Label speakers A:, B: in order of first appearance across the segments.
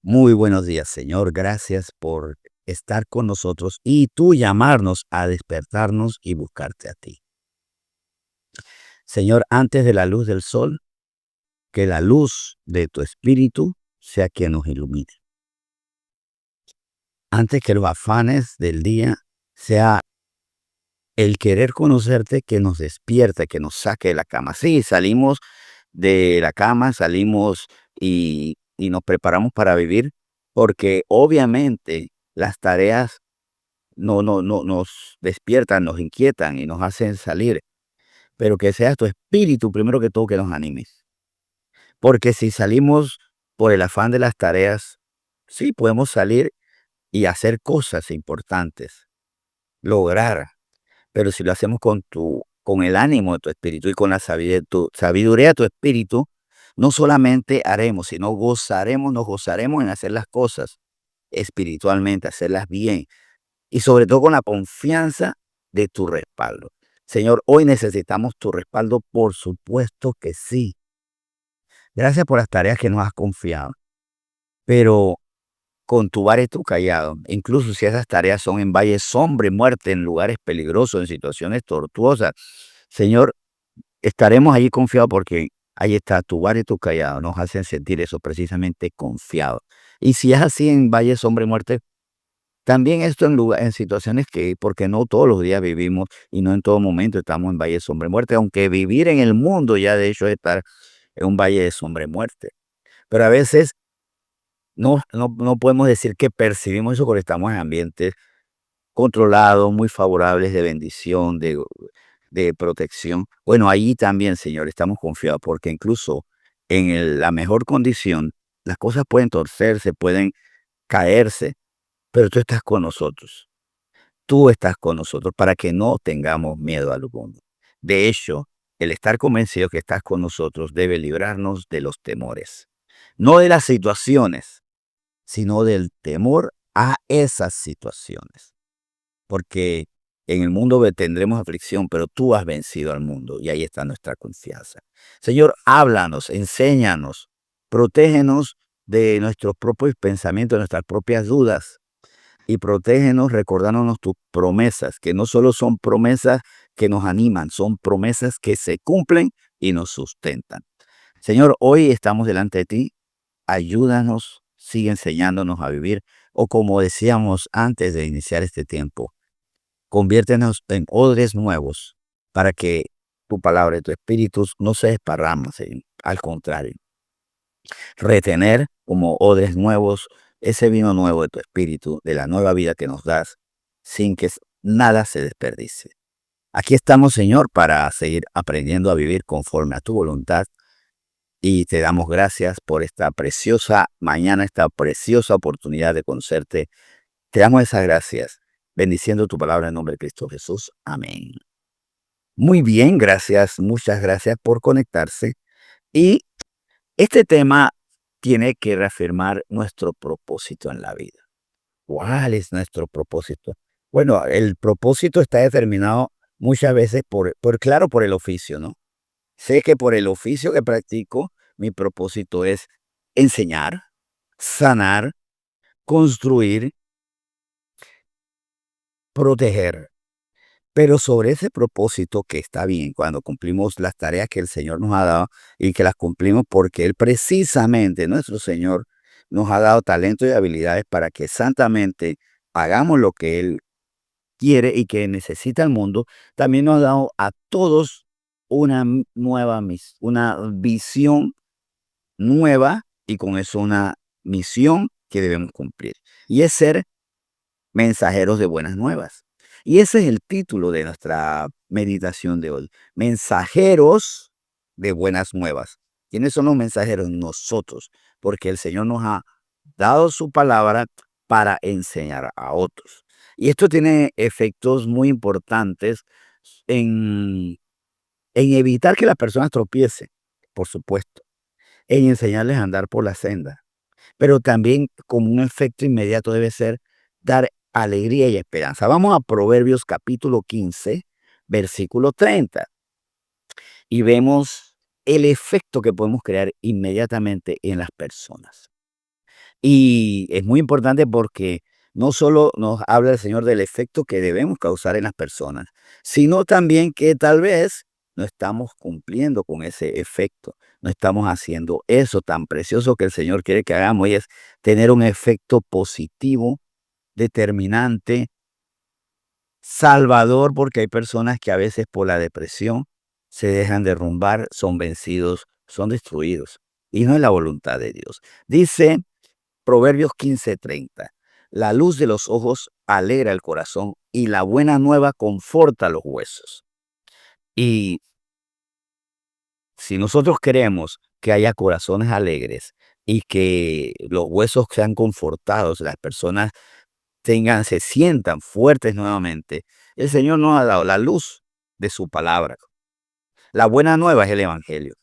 A: Muy buenos días, Señor. Gracias por estar con nosotros y tú llamarnos a despertarnos y buscarte a ti. Señor, antes de la luz del sol, que la luz de tu espíritu sea quien nos ilumine. Antes que los afanes del día sea el querer conocerte que nos despierte, que nos saque de la cama. Sí, salimos de la cama, salimos y nos preparamos para vivir, porque obviamente las tareas no nos despiertan, nos inquietan y nos hacen salir, pero que sea tu espíritu primero que todo que nos animes. Porque si salimos por el afán de las tareas, sí podemos salir y hacer cosas importantes, lograr, pero si lo hacemos con el ánimo de tu espíritu y con la sabiduría de tu espíritu, no solamente haremos, sino gozaremos, nos gozaremos en hacer las cosas espiritualmente, hacerlas bien, y sobre todo con la confianza de tu respaldo. Señor, hoy necesitamos tu respaldo, por supuesto que sí. Gracias por las tareas que nos has confiado, pero con tu vara y tu callado, incluso si esas tareas son en valles sombra y muerte, en lugares peligrosos, en situaciones tortuosas, Señor, estaremos allí confiados porque ahí está tu vara y tu callado, nos hacen sentir eso precisamente confiados. Y si es así en valles sombra y muerte, también esto en situaciones que, porque no todos los días vivimos y no en todo momento estamos en valle de sombra y muerte, aunque vivir en el mundo ya de hecho es estar en un valle de sombra y muerte. Pero a veces no podemos decir que percibimos eso porque estamos en ambientes controlados, muy favorables de bendición, de protección. Bueno, ahí también, Señor, estamos confiados porque incluso en la mejor condición, las cosas pueden torcerse, pueden caerse, pero tú estás con nosotros. Tú estás con nosotros para que no tengamos miedo alguno. De hecho, el estar convencido que estás con nosotros debe librarnos de los temores. No de las situaciones, sino del temor a esas situaciones. Porque en el mundo tendremos aflicción, pero tú has vencido al mundo y ahí está nuestra confianza. Señor, háblanos, enséñanos, protégenos de nuestros propios pensamientos, de nuestras propias dudas y protégenos recordándonos tus promesas, que no solo son promesas que nos animan, son promesas que se cumplen y nos sustentan. Señor, hoy estamos delante de ti, ayúdanos, sigue enseñándonos a vivir, o como decíamos antes de iniciar este tiempo, conviértenos en odres nuevos para que tu palabra y tu espíritu no se desparramen, Señor. Al contrario, retener como odres nuevos ese vino nuevo de tu espíritu, de la nueva vida que nos das, sin que nada se desperdicie. Aquí estamos, Señor, para seguir aprendiendo a vivir conforme a tu voluntad y te damos gracias por esta preciosa mañana, esta preciosa oportunidad de conocerte. Te damos esas gracias, bendiciendo tu palabra en nombre de Cristo Jesús. Amén. Muy bien, gracias, muchas gracias por conectarse. Y este tema tiene que reafirmar nuestro propósito en la vida. ¿Cuál es nuestro propósito? Bueno, el propósito está determinado muchas veces claro, por el oficio, ¿no? Sé que por el oficio que practico, mi propósito es enseñar, sanar, construir, proteger. Pero sobre ese propósito que está bien cuando cumplimos las tareas que el Señor nos ha dado y que las cumplimos porque Él precisamente, nuestro Señor, nos ha dado talento y habilidades para que santamente hagamos lo que Él quiere y que necesita el mundo, también nos ha dado a todos una visión nueva y con eso una misión que debemos cumplir. Y es ser mensajeros de buenas nuevas. Y ese es el título de nuestra meditación de hoy. Mensajeros de buenas nuevas. ¿Quiénes son los mensajeros? Nosotros, porque el Señor nos ha dado su palabra para enseñar a otros. Y esto tiene efectos muy importantes en, en evitar que las personas tropiecen, por supuesto, en enseñarles a andar por la senda, pero también como un efecto inmediato debe ser dar alegría y esperanza. Vamos a Proverbios capítulo 15, versículo 30, y vemos el efecto que podemos crear inmediatamente en las personas. Y es muy importante porque no solo nos habla el Señor del efecto que debemos causar en las personas, sino también que tal vez no estamos cumpliendo con ese efecto, no estamos haciendo eso tan precioso que el Señor quiere que hagamos, y es tener un efecto positivo, determinante, salvador, porque hay personas que a veces por la depresión se dejan derrumbar, son vencidos, son destruidos. Y no es la voluntad de Dios. Dice Proverbios 15:30. La luz de los ojos alegra el corazón y la buena nueva conforta los huesos. Y si nosotros queremos que haya corazones alegres y que los huesos sean confortados, las personas se sientan fuertes nuevamente, el Señor nos ha dado la luz de su palabra. La buena nueva es el Evangelio.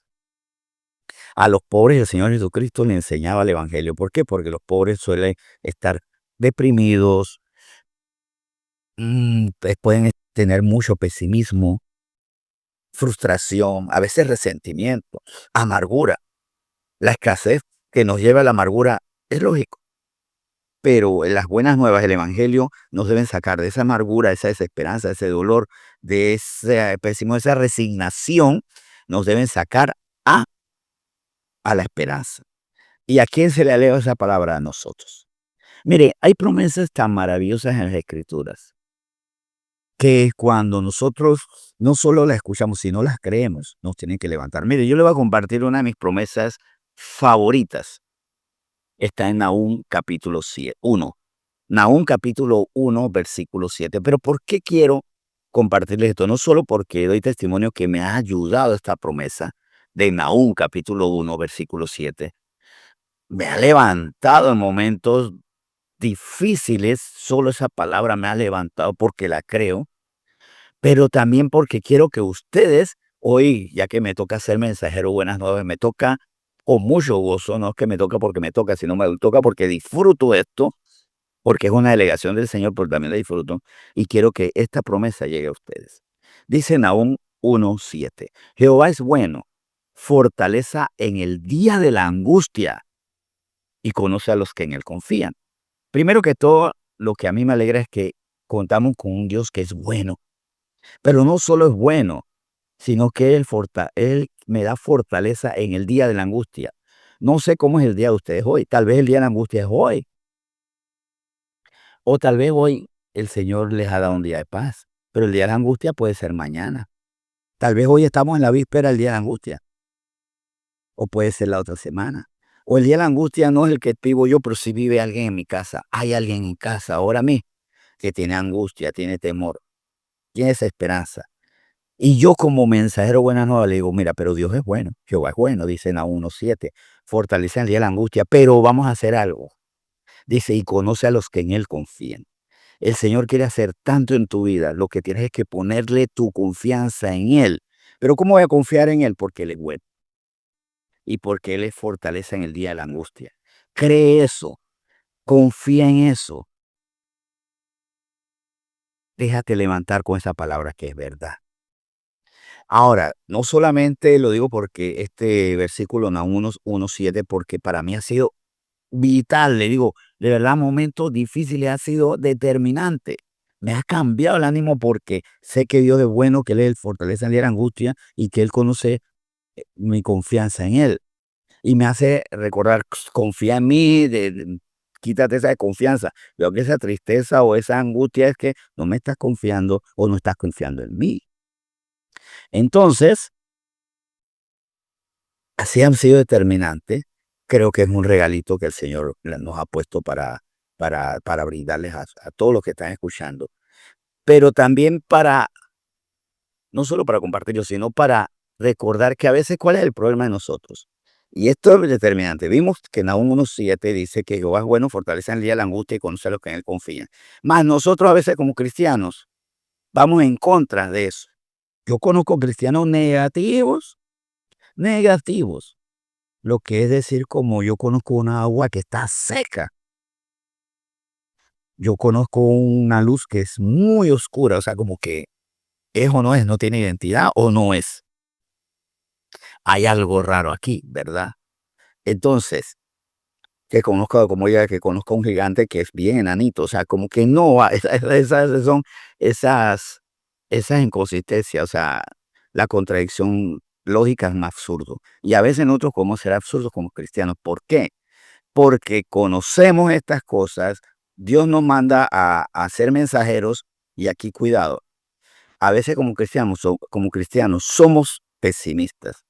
A: A los pobres el Señor Jesucristo le enseñaba el Evangelio. ¿Por qué? Porque los pobres suelen estar deprimidos, pues pueden tener mucho pesimismo, frustración, a veces resentimiento, amargura. La escasez que nos lleva a la amargura es lógico, pero en las buenas nuevas del Evangelio nos deben sacar de esa amargura, esa desesperanza, ese dolor, de ese pesimismo, esa resignación, nos deben sacar a, a la esperanza. ¿Y a quién se le eleva esa palabra? A nosotros. Mire, hay promesas tan maravillosas en las Escrituras que cuando nosotros no solo las escuchamos, sino las creemos, nos tienen que levantar. Mire, yo le voy a compartir una de mis promesas favoritas. Está en Nahum capítulo 1. Nahum capítulo 1, versículo 7. Pero ¿por qué quiero compartirles esto? No solo porque doy testimonio que me ha ayudado esta promesa de Nahum capítulo 1, versículo 7. Me ha levantado en momentos difíciles, solo esa palabra me ha levantado porque la creo, pero también porque quiero que ustedes, hoy, ya que me toca ser mensajero buenas nuevas, me toca con mucho gozo, no es que me toca porque me toca, sino me toca porque disfruto esto, porque es una delegación del Señor, pero también la disfruto, y quiero que esta promesa llegue a ustedes. Dice Nahum 1:7, Jehová es bueno, fortaleza en el día de la angustia, y conoce a los que en él confían. Primero que todo, lo que a mí me alegra es que contamos con un Dios que es bueno, pero no solo es bueno, sino que Él me da fortaleza en el día de la angustia. No sé cómo es el día de ustedes hoy, tal vez el día de la angustia es hoy, o tal vez hoy el Señor les ha dado un día de paz, pero el día de la angustia puede ser mañana. Tal vez hoy estamos en la víspera del día de la angustia, o puede ser la otra semana. O el día de la angustia no es el que vivo yo, pero si vive alguien en mi casa. Hay alguien en casa ahora mismo que tiene angustia, tiene temor, tiene esa esperanza. Y yo como mensajero buena nueva le digo, mira, pero Dios es bueno, Jehová es bueno, dice en Nahum 1:7, fortalece en el día de la angustia, pero vamos a hacer algo. Dice, y conoce a los que en Él confían. El Señor quiere hacer tanto en tu vida, lo que tienes es que ponerle tu confianza en Él. Pero ¿cómo voy a confiar en Él? Porque Él es bueno y porque Él es fortaleza en el día de la angustia. Cree eso, confía en eso, déjate levantar con esa palabra que es verdad. Ahora, no solamente lo digo porque este versículo Nahum 1:7, porque para mí ha sido vital, le digo, de verdad, momentos difíciles ha sido determinante. Me ha cambiado el ánimo porque sé que Dios es bueno, que Él es el fortaleza en la angustia y que Él conoce mi confianza en Él. Y me hace recordar, confía en mí, quítate esa desconfianza. Veo que esa tristeza o esa angustia es que no me estás confiando o no estás confiando en mí. Entonces, así han sido determinantes. Creo que es un regalito que el Señor nos ha puesto para brindarles a todos los que están escuchando. Pero también no solo para compartirlo, sino para recordar que a veces cuál es el problema de nosotros. Y esto es determinante. Vimos que Nahum 1:7 dice que Jehová es bueno, fortalece en el día de la angustia y conoce a los que en él confían. Más nosotros a veces como cristianos vamos en contra de eso. Yo conozco cristianos negativos. Lo que es decir, como yo conozco una agua que está seca. Yo conozco una luz que es muy oscura, o sea, como que es o no es, no tiene identidad o no es. Hay algo raro aquí, ¿verdad? Entonces, que conozca, como ella, que conozca un gigante que es bien enanito. O sea, como que no, esas son esas, esas inconsistencias, o sea, la contradicción lógica es más absurdo. Y a veces nosotros podemos ser absurdos como cristianos. ¿Por qué? Porque conocemos estas cosas, Dios nos manda a ser mensajeros, y aquí cuidado, a veces como cristianos somos pesimistas.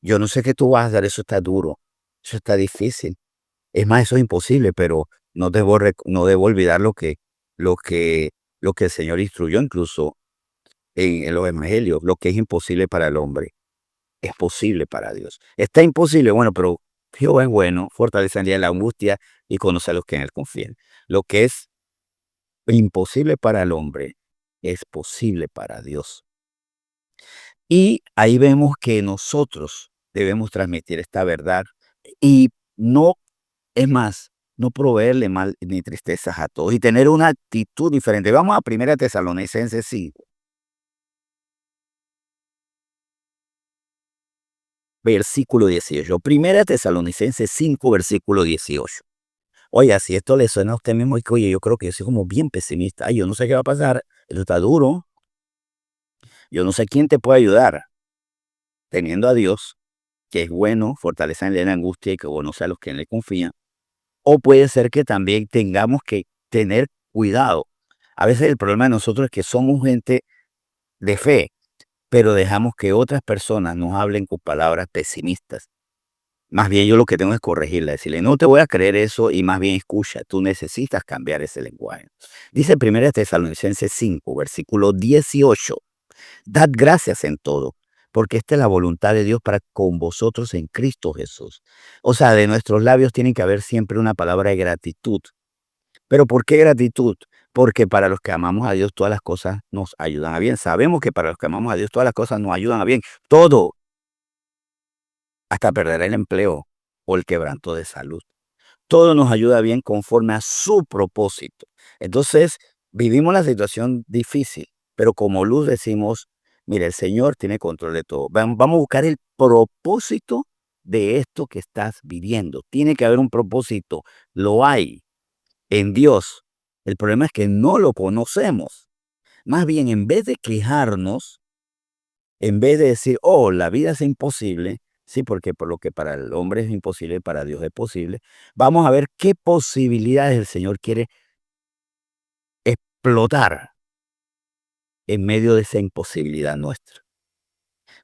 A: Yo no sé qué tú vas a hacer, eso está duro, eso está difícil. Es más, eso es imposible, pero no debo olvidar lo que, lo que el Señor instruyó incluso en los evangelios. Lo que es imposible para el hombre es posible para Dios. Está imposible, bueno, pero Jehová es bueno, fortalece en día la angustia y conoce a los que en él confían. Lo que es imposible para el hombre es posible para Dios. Y ahí vemos que nosotros debemos transmitir esta verdad y no, es más, no proveerle mal ni tristezas a todos y tener una actitud diferente. Vamos a 1 Tesalonicenses 5, versículo 18. 1 Tesalonicenses 5, versículo 18. Oiga, si esto le suena a usted mismo, y que, oye, yo creo que yo soy como bien pesimista. Ay, yo no sé qué va a pasar. Esto está duro. Yo no sé quién te puede ayudar. Teniendo a Dios, que es bueno, fortaleza en la angustia y que conoce a los que en él confían. O puede ser que también tengamos que tener cuidado. A veces el problema de nosotros es que somos gente de fe, pero dejamos que otras personas nos hablen con palabras pesimistas. Más bien yo lo que tengo es corregirla, decirle, no te voy a creer eso y más bien escucha, tú necesitas cambiar ese lenguaje. Dice 1 Tesalonicenses 5, versículo 18, dad gracias en todo, porque esta es la voluntad de Dios para con vosotros en Cristo Jesús. O sea, de nuestros labios tiene que haber siempre una palabra de gratitud. ¿Pero por qué gratitud? Porque para los que amamos a Dios todas las cosas nos ayudan a bien. Sabemos que para los que amamos a Dios todas las cosas nos ayudan a bien. Todo, hasta perder el empleo o el quebranto de salud. Todo nos ayuda bien conforme a su propósito. Entonces, vivimos la situación difícil, pero como luz decimos, mire, el Señor tiene control de todo. Vamos a buscar el propósito de esto que estás viviendo. Tiene que haber un propósito. Lo hay en Dios. El problema es que no lo conocemos. Más bien, en vez de quejarnos, en vez de decir, oh, la vida es imposible, sí, porque por lo que para el hombre es imposible, para Dios es posible, vamos a ver qué posibilidades el Señor quiere explotar en medio de esa imposibilidad nuestra.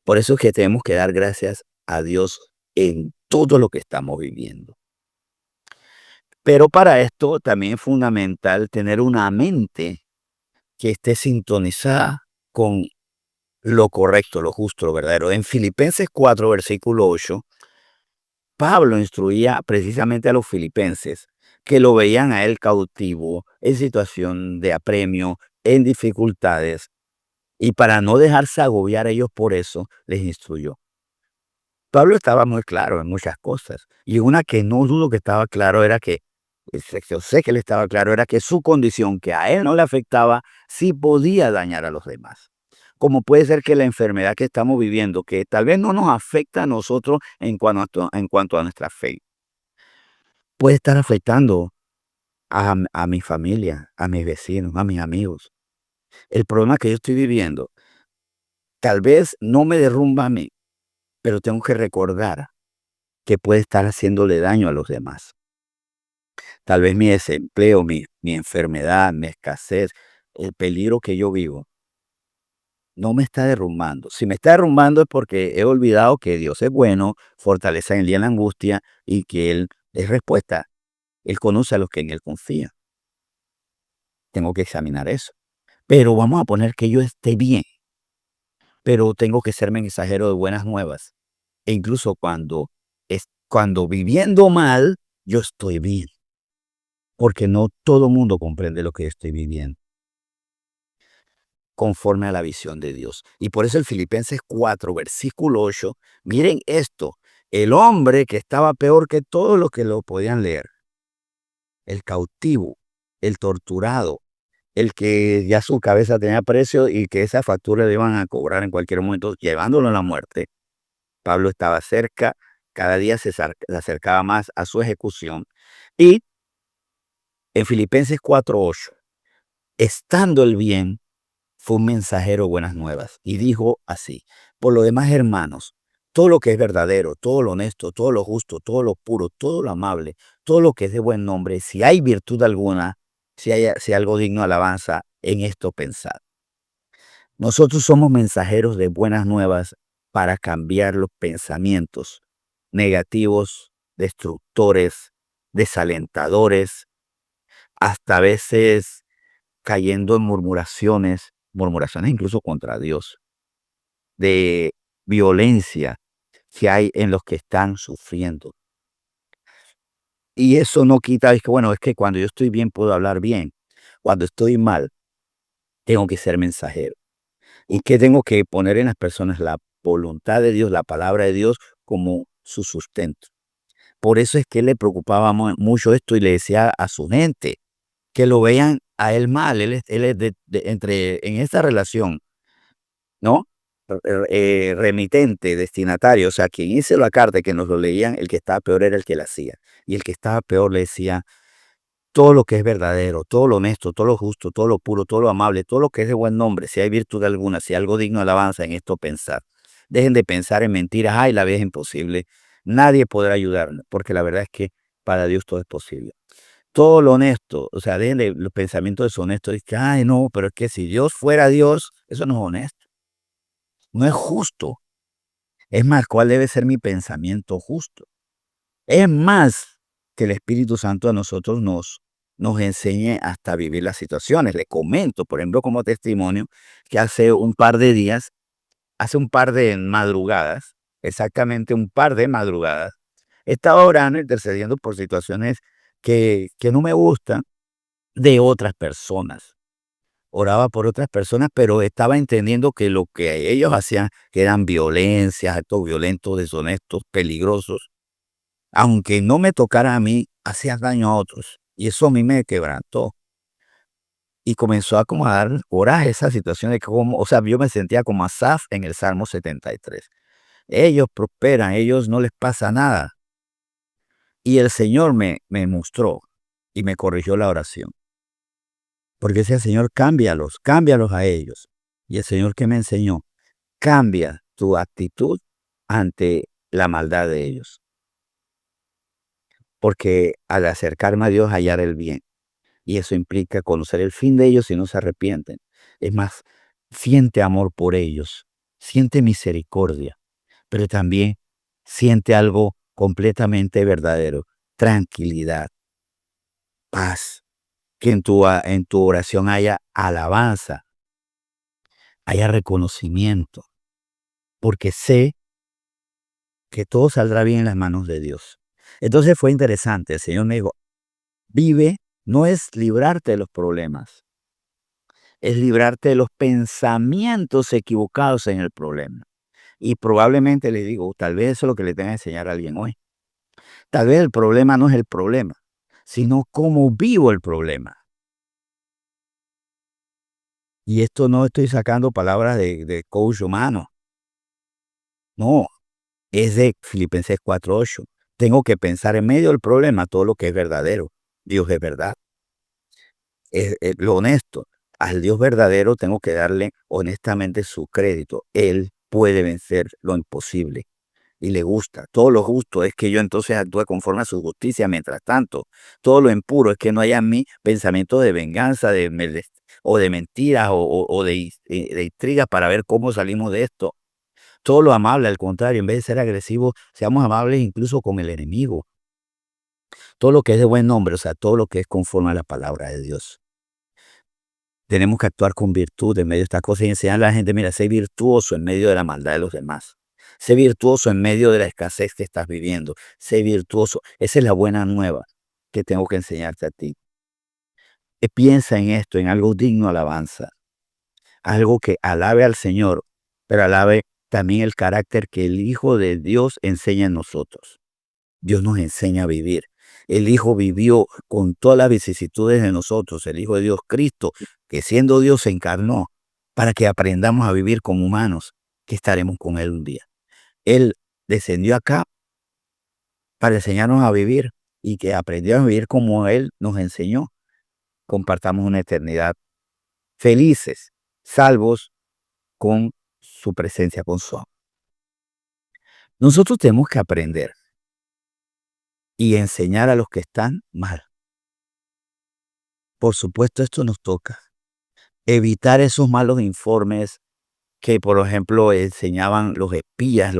A: Por eso es que tenemos que dar gracias a Dios en todo lo que estamos viviendo. Pero para esto también es fundamental tener una mente que esté sintonizada con lo correcto, lo justo, lo verdadero. En Filipenses 4, versículo 8, Pablo instruía precisamente a los filipenses que lo veían a él cautivo, en situación de apremio, en dificultades, y para no dejarse agobiar ellos por eso, les instruyó. Pablo estaba muy claro en muchas cosas, y una que no dudo que estaba claro era que, yo sé que él estaba claro, era que su condición, que a él no le afectaba, sí podía dañar a los demás. Como puede ser que la enfermedad que estamos viviendo, que tal vez no nos afecta a nosotros en cuanto a nuestra fe, puede estar afectando a mi familia, a mis vecinos, a mis amigos. El problema que yo estoy viviendo, tal vez no me derrumba a mí, pero tengo que recordar que puede estar haciéndole daño a los demás. Tal vez mi desempleo, mi enfermedad, mi escasez, el peligro que yo vivo, no me está derrumbando. Si me está derrumbando es porque he olvidado que Dios es bueno, fortaleza en el día en la angustia y que Él es respuesta. Él conoce a los que en Él confían. Tengo que examinar eso. Pero vamos a poner que yo esté bien, pero tengo que ser mensajero de buenas nuevas. E incluso cuando viviendo mal, yo estoy bien, porque no todo mundo comprende lo que estoy viviendo, conforme a la visión de Dios. Y por eso el Filipenses 4, versículo 8, miren esto, el hombre que estaba peor que todos los que lo podían leer, el cautivo, el torturado, el que ya su cabeza tenía precio y que esa factura le iban a cobrar en cualquier momento, llevándolo a la muerte. Pablo estaba cerca, cada día se acercaba más a su ejecución Y en Filipenses 4:8, estando el bien, fue un mensajero de buenas nuevas y dijo así: por lo demás, hermanos, todo lo que es verdadero, todo lo honesto, todo lo justo, todo lo puro, todo lo amable, todo lo que es de buen nombre, si hay virtud alguna, si hay algo digno de alabanza, en esto pensad. Nosotros somos mensajeros de buenas nuevas para cambiar los pensamientos negativos, destructores, desalentadores, hasta a veces cayendo en murmuraciones incluso contra Dios, de violencia que hay en los que están sufriendo. Y eso no quita, es que bueno, es que cuando yo estoy bien puedo hablar bien, cuando estoy mal tengo que ser mensajero. ¿Y qué tengo que poner en las personas? La voluntad de Dios, la palabra de Dios como su sustento. Por eso es que le preocupaba mucho esto y le decía a su gente que lo vean a él mal. Él es en esta relación, ¿no? Remitente, destinatario, o sea, quien hizo la carta, que nos lo leían, el que estaba peor era el que la hacía. Y el que estaba peor le decía: todo lo que es verdadero, todo lo honesto, todo lo justo, todo lo puro, todo lo amable, todo lo que es de buen nombre, si hay virtud alguna, si hay algo digno de alabanza, en esto pensar. Dejen de pensar en mentiras, ay, la vida es imposible. Nadie podrá ayudarnos, porque la verdad es que para Dios todo es posible. Todo lo honesto, o sea, dejen de los pensamientos deshonestos, de que, ay, no, pero es que si Dios fuera Dios, eso no es honesto, no es justo. Es más, ¿cuál debe ser mi pensamiento justo? Es más, que el Espíritu Santo a nosotros nos enseñe hasta vivir las situaciones. Le comento, por ejemplo, como testimonio, que hace un par de madrugadas, exactamente un par de madrugadas, estaba orando, intercediendo por situaciones que no me gustan de otras personas. Oraba por otras personas, pero estaba entendiendo que lo que ellos hacían, que eran violencias, actos violentos, deshonestos, peligrosos, aunque no me tocara a mí, hacía daño a otros. Y eso a mí me quebrantó. Y comenzó a como a dar coraje esa situación de cómo, o sea, yo me sentía como Asaf en el Salmo 73. Ellos prosperan, ellos no les pasa nada. Y el Señor me mostró y me corrigió la oración. Porque decía: Señor, cámbialos a ellos. Y el Señor que me enseñó: cambia tu actitud ante la maldad de ellos. Porque al acercarme a Dios, hallar el bien. Y eso implica conocer el fin de ellos si no se arrepienten. Es más, siente amor por ellos, siente misericordia, pero también siente algo completamente verdadero: tranquilidad, paz, que en tu oración haya alabanza, haya reconocimiento, porque sé que todo saldrá bien en las manos de Dios. Entonces fue interesante, el Señor me dijo: vive, no es librarte de los problemas, es librarte de los pensamientos equivocados en el problema. Y probablemente le digo, tal vez eso es lo que le tenga que enseñar a alguien hoy. Tal vez el problema no es el problema, sino cómo vivo el problema. Y esto no estoy sacando palabras de coach humano, no, es de Filipenses 4:8. Tengo que pensar en medio del problema todo lo que es verdadero. Dios es verdad, es lo honesto. Al Dios verdadero tengo que darle honestamente su crédito. Él puede vencer lo imposible y le gusta. Todo lo justo es que yo entonces actúe conforme a su justicia. Mientras tanto, todo lo impuro es que no haya en mí pensamiento de venganza, o de mentiras, o de intrigas para ver cómo salimos de esto. Todo lo amable, al contrario, en vez de ser agresivos, seamos amables incluso con el enemigo. Todo lo que es de buen nombre, o sea, todo lo que es conforme a la palabra de Dios. Tenemos que actuar con virtud en medio de estas cosas y enseñarle a la gente: mira, sé virtuoso en medio de la maldad de los demás. Sé virtuoso en medio de la escasez que estás viviendo. Sé virtuoso. Esa es la buena nueva que tengo que enseñarte a ti. Piensa en esto, en algo digno de alabanza. Algo que alabe al Señor, pero alabe también el carácter que el Hijo de Dios enseña en nosotros. Dios nos enseña a vivir. El Hijo vivió con todas las vicisitudes de nosotros, el Hijo de Dios, Cristo, que siendo Dios se encarnó para que aprendamos a vivir como humanos, que estaremos con Él un día. Él descendió acá para enseñarnos a vivir. y que aprendieron a vivir como Él nos enseñó. Compartamos una eternidad felices, salvos con su presencia, con su amor. Nosotros tenemos que aprender y enseñar a los que están mal. Por supuesto, esto nos toca. Evitar esos malos informes que, por ejemplo, enseñaban los espías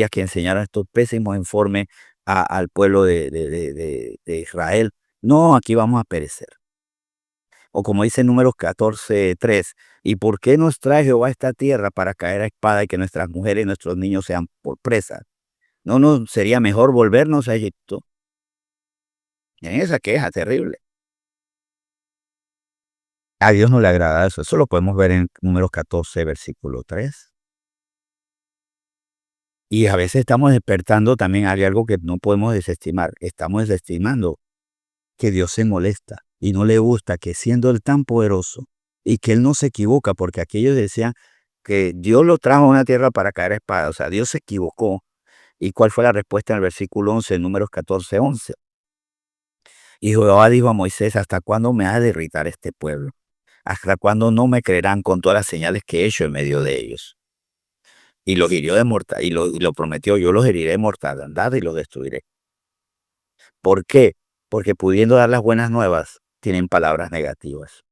A: que enseñaron estos pésimos informes al pueblo de Israel. No, aquí vamos a perecer. O como dice Números 14:3, ¿y por qué nos trae Jehová a esta tierra para caer a espada y que nuestras mujeres y nuestros niños sean por presa? ¿No sería mejor volvernos a Egipto? En esa queja terrible. A Dios no le agrada eso. Eso lo podemos ver en Números 14, versículo 3. Y a veces estamos despertando también, hay algo que no podemos desestimar. Estamos desestimando que Dios se molesta y no le gusta que siendo Él tan poderoso y que Él no se equivoca, porque aquellos decían que Dios lo trajo a una tierra para caer a espada. O sea, Dios se equivocó. ¿Y cuál fue la respuesta en el versículo 11, Números 14:11? Y Jehová dijo a Moisés, ¿hasta cuándo me ha de irritar este pueblo? ¿Hasta cuándo no me creerán con todas las señales que he hecho en medio de ellos? Y los hirió de mortal, y lo prometió, yo los heriré de mortandad y los destruiré. ¿Por qué? Porque pudiendo dar las buenas nuevas, tienen palabras negativas,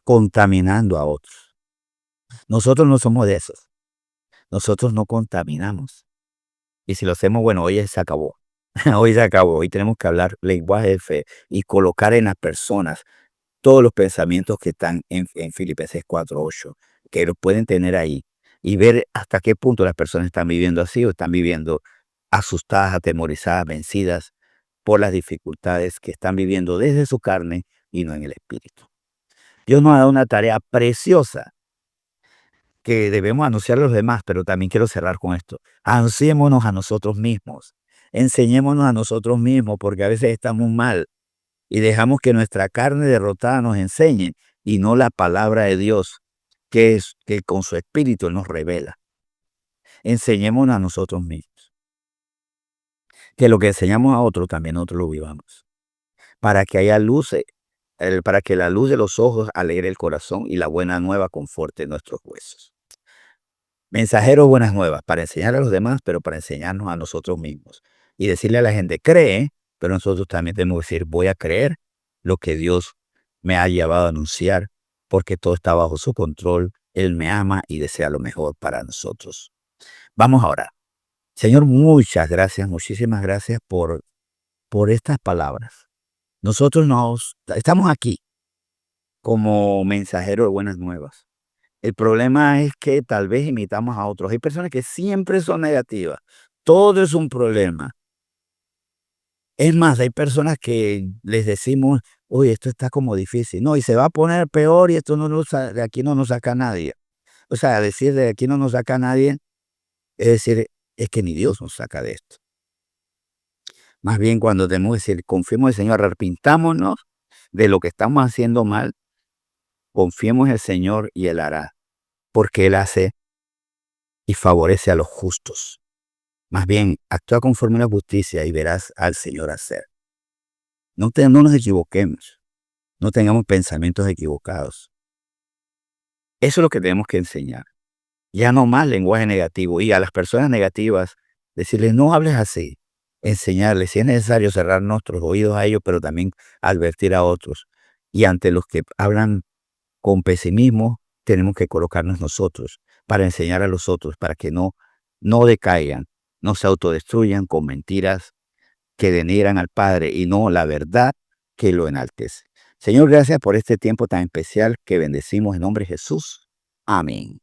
A: contaminando a otros. Nosotros no somos de esos. Nosotros no contaminamos. Y si lo hacemos, bueno, hoy se acabó. Hoy se acabó. Hoy tenemos que hablar lenguaje de fe y colocar en las personas todos los pensamientos que están en Filipenses 4:8, que los pueden tener ahí y ver hasta qué punto las personas están viviendo así o están viviendo asustadas, atemorizadas, vencidas por las dificultades que están viviendo desde su carne y no en el espíritu. Dios nos ha dado una tarea preciosa que debemos anunciar a los demás, pero también quiero cerrar con esto. Anunciémonos a nosotros mismos, enseñémonos a nosotros mismos, porque a veces estamos mal y dejamos que nuestra carne derrotada nos enseñe y no la palabra de Dios, que con su espíritu Él nos revela. Enseñémonos a nosotros mismos. Que lo que enseñamos a otros también nosotros lo vivamos. Para que haya luz, para que la luz de los ojos alegre el corazón y la buena nueva conforte nuestros huesos. Mensajeros buenas nuevas, para enseñar a los demás, pero para enseñarnos a nosotros mismos. Y decirle a la gente, cree, pero nosotros también tenemos que decir, voy a creer lo que Dios me ha llevado a anunciar, porque todo está bajo su control. Él me ama y desea lo mejor para nosotros. Vamos a orar. Señor, muchas gracias, muchísimas gracias por estas palabras. Nosotros estamos aquí como mensajeros de buenas nuevas. El problema es que tal vez imitamos a otros. Hay personas que siempre son negativas. Todo es un problema. Es más, hay personas que les decimos, oye, esto está como difícil. No, y se va a poner peor y esto de aquí no nos saca nadie. O sea, decir de aquí no nos saca nadie es decir, es que ni Dios nos saca de esto. Más bien cuando tenemos que decir, confiemos en el Señor, arrepintámonos de lo que estamos haciendo mal, confiemos en el Señor y Él hará, porque Él hace y favorece a los justos. Más bien, actúa conforme a la justicia y verás al Señor hacer. No nos equivoquemos, no tengamos pensamientos equivocados. Eso es lo que tenemos que enseñar. Ya no más lenguaje negativo. Y a las personas negativas, decirles, no hables así. Enseñarles, si es necesario, cerrar nuestros oídos a ellos, pero también advertir a otros. Y ante los que hablan con pesimismo, tenemos que colocarnos nosotros para enseñar a los otros, para que no decaigan, no se autodestruyan con mentiras que denigran al Padre y no la verdad que lo enaltece. Señor, gracias por este tiempo tan especial que bendecimos en nombre de Jesús. Amén.